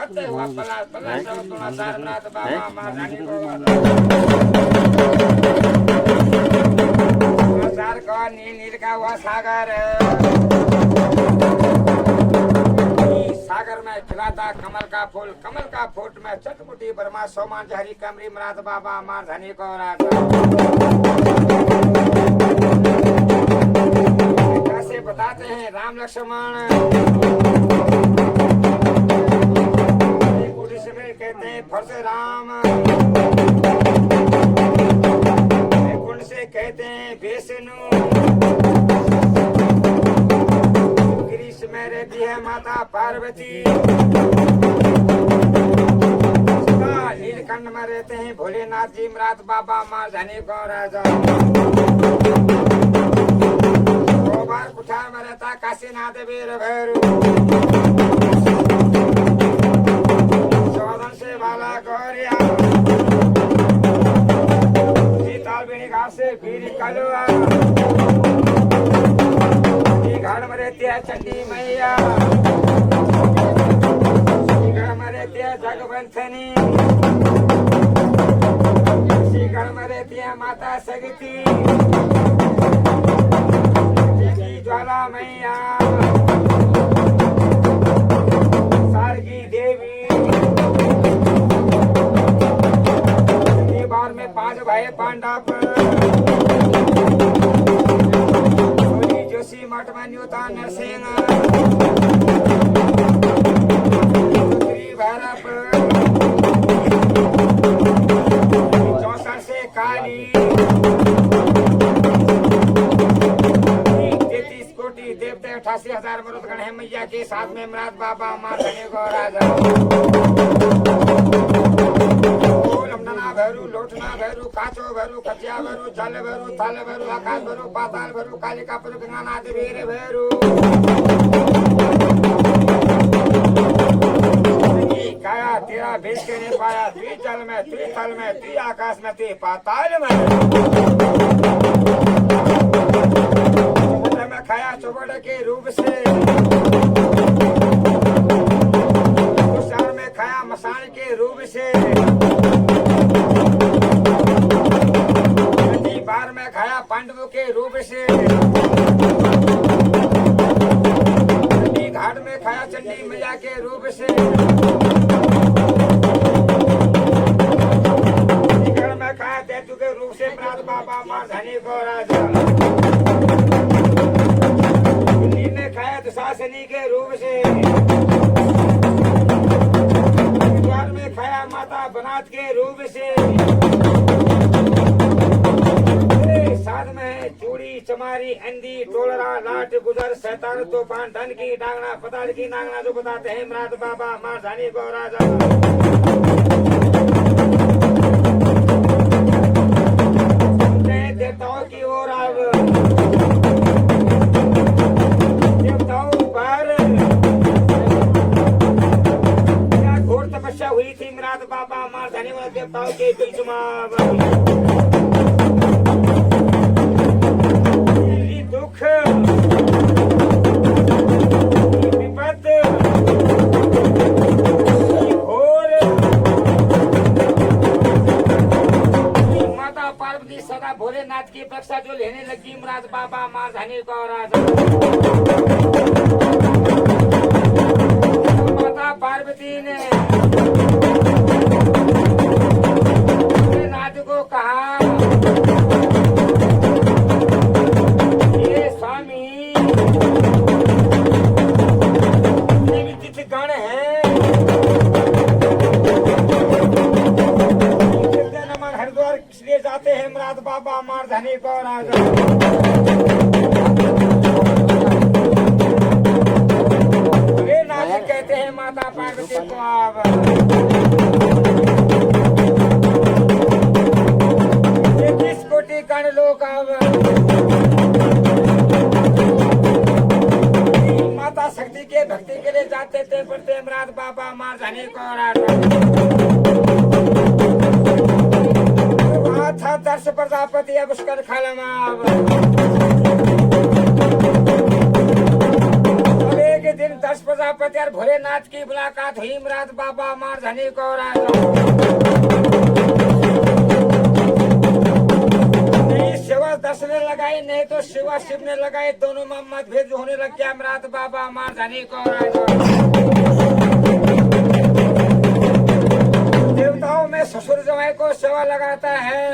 फतेह हुआ पलाश पलाश तुना सारनाथ बाबा महारानी को सार का नील का हुआ सागर सागर में खिलाता कमल का फूल में चटमुटी बर्मा सोमान हरी कमरी मराद बाबा महारानी को कैसे बताते हैं राम लक्ष्मण कहते हैं परशुराम कुंड से कहते हैं विष्णु गिरीश में रहती है माता पार्वती नीलकंठ में रहते हैं भोलेनाथ जी मराद बाबा महारानी को राजा गोबार कुठार में रहता काशीनाथ वीर भैरू से वाला गौरिया सीताल बिनी घाट से वीर कलुआ घर में रहती है चंडी मैया घर में रहती है जगवंथनी घर में रहती है माता सगती ज्वाला मैया सारगी देवी में 5 भाई पांडव जोशी मठ में न्यूता नरसिंह भैरव 64 से काली 33 कोटि देवते 88,000 मरुदगण है मैया के साथ में मराद बाबा महारानी को राजा भैरू लोटना भैरू काचो भैरू कचिया भैरू जल भैरू थल भैरू आकाश भैरू पाताल भैरू कालिका पुर गंगानाथ वीर भैरू काया तेरा भेज के नहीं पाया तू जल में तू थल में तू आकाश में तू पाताल में समुद्र में खाया चौबड़ के रूप से तुषार में खाया मसान के रूप से बार में खाया पांडवों के रूप से घाट में खाया चंडी मैया के रूप से में खाया दैत्य के रूप से प्रात बाबा महारानी को राजा दिल्ली में खाया दुशासनी के रूप से द्वार में खाया माता बनात के रूप से साथ में चूड़ी चमारी अंधी टोलरा लाट गुजर शैतान तूफान धन की डांगना पताल की नांगना जो बताते हैं मराद बाबा महारानी को राजा देवताओं की ओर अब देवताओं पर क्या घोर तपस्या हुई थी मराद बाबा महारानी वाले देवताओं के बीच में दुख विपद घोर माता पार्वती सदा भोलेनाथ की परीक्षा जो लेने लगी मराद बाबा महारानी को राजा माता पार्वती ने भोलेनाथ को कहा गण है नमन हरिद्वार इसलिए जाते हैं मराद बाबा महारानी को राजा नाथ कहते हैं माता पार्वती को आप 33 कोटि गण लोग अब माता शक्ति के भक्ति के लिए जाते थे पढ़ते मराद बाबा महारानी को था दर्श प्रजापति अब उसकर खालमा अब एक दिन 10 प्रजापति साथ यार भोलेनाथ की मुलाकात हुई महाराज बाबा मारधनी को शिवा दस ने लगाई नहीं तो शिवा शिव ने लगाई, दोनों में मतभेद होने लग गया महाराज बाबा मारधनी को देवताओं में ससुर जवाई को सेवा लगाता है।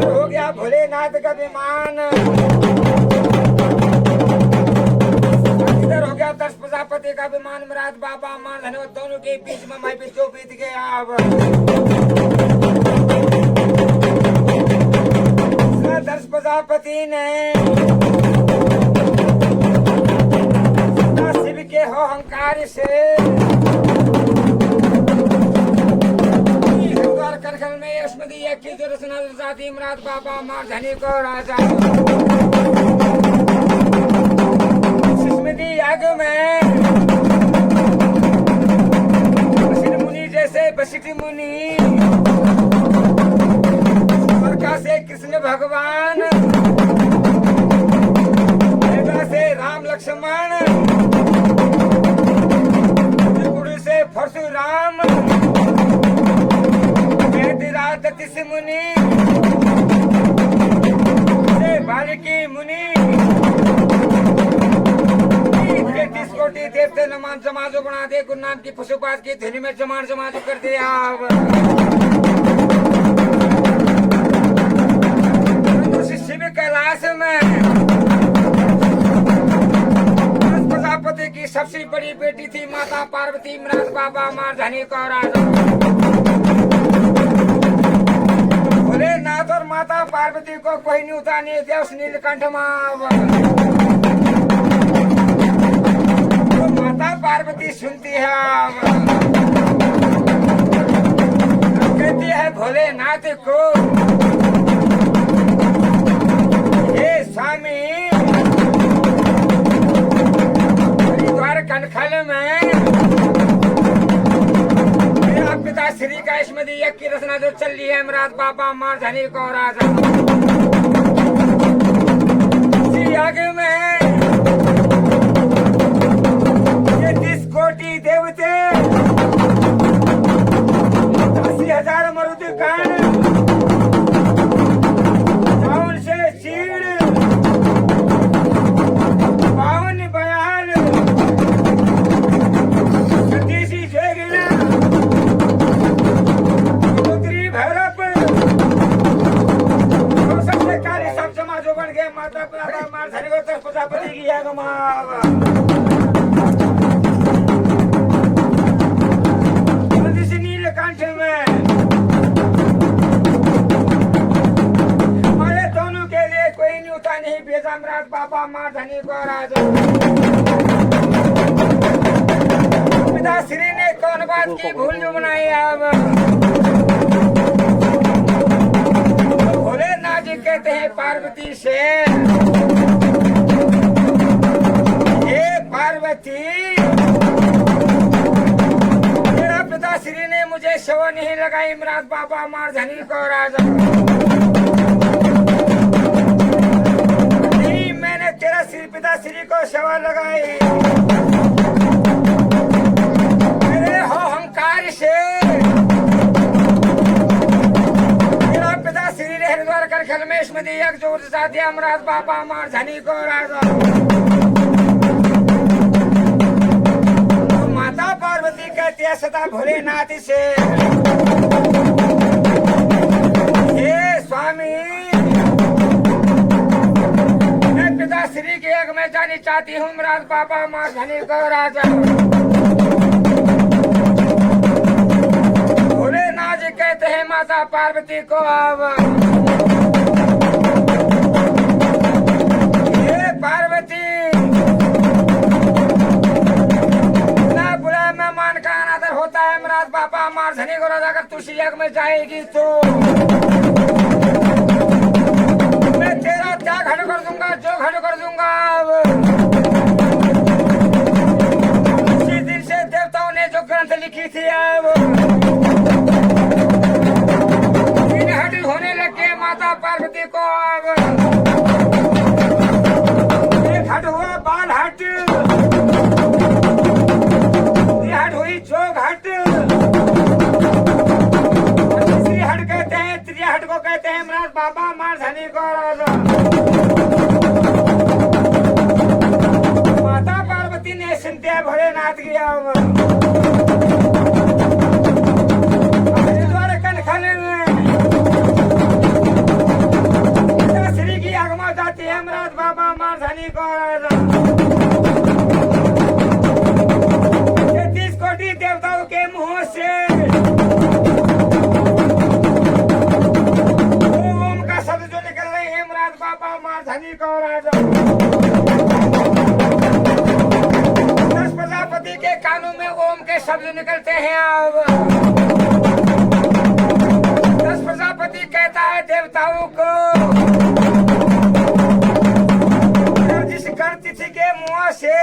हो गया भोलेनाथ का विमान, इधर हो गया दस प्रजापति का विमान महाराज बाबा मारधनी, दोनों के बीच में मैं जो बीत गया। अब दस प्रजापति ने शिव के हो अहंकार से करखल में स्मृति की जो रचना जाती महाराज बाबा मारधनी को राजा स्मृति याग में मुनि जैसे वशिष्ठ मुनि से कृष्ण भगवान, से राम लक्ष्मण, गुरु से परशुराम, दतिस मुनि से बालिकी मुनि, 33 कोटि देवते नमान जमाजो बना दे, गुरु नाम की पशुपात की ध्वनि में जमान जमाजो कर दे। शिव कैलाश में प्रजापति की सबसे बड़ी बेटी थी माता पार्वती महाराज बाबा मारधनी को राजा। भोलेनाथ और माता पार्वती को कोई नहीं उतारने दिया उस नीलकंठ में। तो माता पार्वती सुनती है, कहती है भोलेनाथ को, स्वामी हरिद्वार कनखल में मेरा पिता श्री का स्मृति यज्ञ की रचना जो चल रही है महाराज बाबा मारधनी को राजा। यज्ञ में 30 कोटि देवते, 80,000 मरुदगण, प्रजापति की नीलकंठ में हमारे दोनों के लिए कोई न्यूता नहीं भेजा महाराज बाबा मारधनी को राजा। पिताश्री ने कौन बात की भूल जो बनाई। अब भोलेनाथ जी कहते हैं पार्वती से, पार्वती मेरा पिताश्री ने मुझे सेवा नहीं लगाई महाराज बाबा मारधनी को राजा। नहीं मैंने तेरा पिताश्री को सेवा लगाई, मेरे हो अहंकार से मेरा पिताश्री ने हरिद्वार करखल में स्मृति यज्ञ जोर सा दिया महाराज बाबा मारधनी को राजा। माता पार्वती कहती है सदा भोलेनाथ से, हे स्वामी मैं पिताश्री के यज्ञ में जानी चाहती हूँ महाराज बाबा मारधनी को राजा। भोलेनाथ जी कहते हैं माता पार्वती को, अब हे पार्वती मेहमान का अनादर होता है महाराज बाबा मारधनी को राजा। अगर तुलसी यज्ञ में जाएगी तो मैं तेरा क्या घट कर दूंगा, जो घट कर दूंगा। उसी दिन से देवताओं ने जो ग्रंथ लिखी थी अब हट होने लगे माता पार्वती को। अब एक हट हुआ गया द्वारा कन खाने श्री की आगमा जाती है हेमराज बाबा मारधानी को 33 कोटि देवताओं के मुंह से ओम का शब्द जो निकल रहे हैं हेमराज बाबा मारधानी को राजा 10 प्रजापति के कानों में ओम के शब्द निकलते हैं अब 10 प्रजापति कहता है देवताओं को जिस गणतिथि के मुंह से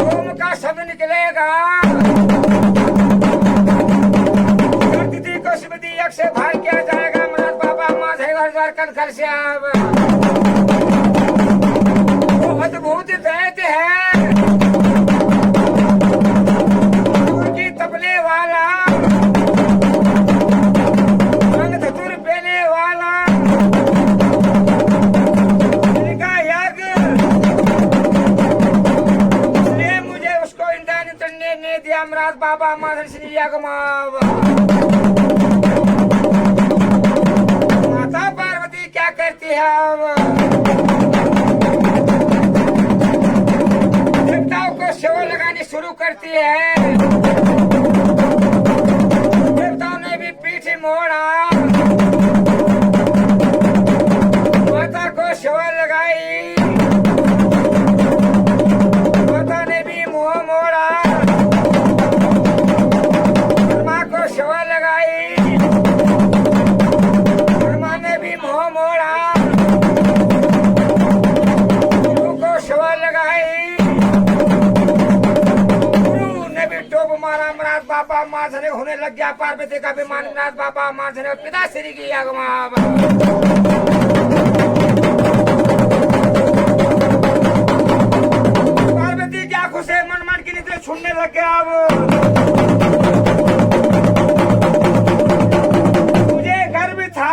ओम का शब्द निकलेगा गणतिथि को स्मृति यज्ञ से भाग किया जाएगा महाराज बाबा माधे द्वार कनखल से अब वो अद्भुत दैत्य है उनकी तपने वाला रंग धतुर पहने वाला इनका यज्ञ इसलिए मुझे उसको इंद्र ने दिया महाराज बाबा माधव श्री यज्ञ माता पार्वती क्या करती है अब देवताओं को सेवा लगानी शुरू करती है देवताओं ने भी पीठ मोड़ा माता को सेवा लगाई माता ने भी मुंह मोड़ा माँ को सेवा लगाई माँ ने भी मुंह मोड़ा गुरु को सेवा लगाई टोप मारा महाराज बाबा माधने होने लग गया पार्वती का विमान महाराज बाबा माधने पिता श्री की आगमा पार्वती क्या खुश है मन मन की निद्रा छूटने लग गया अब मुझे गर्व था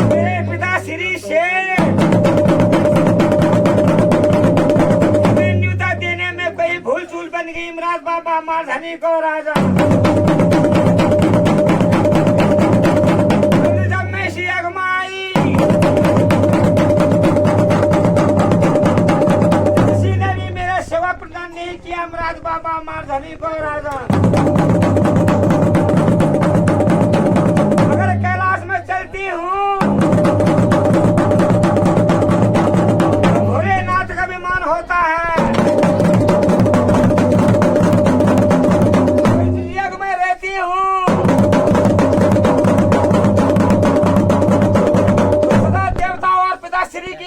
मेरे पिता श्री से भूल चूल बन गई महाराज बाबा मारधानी को राजा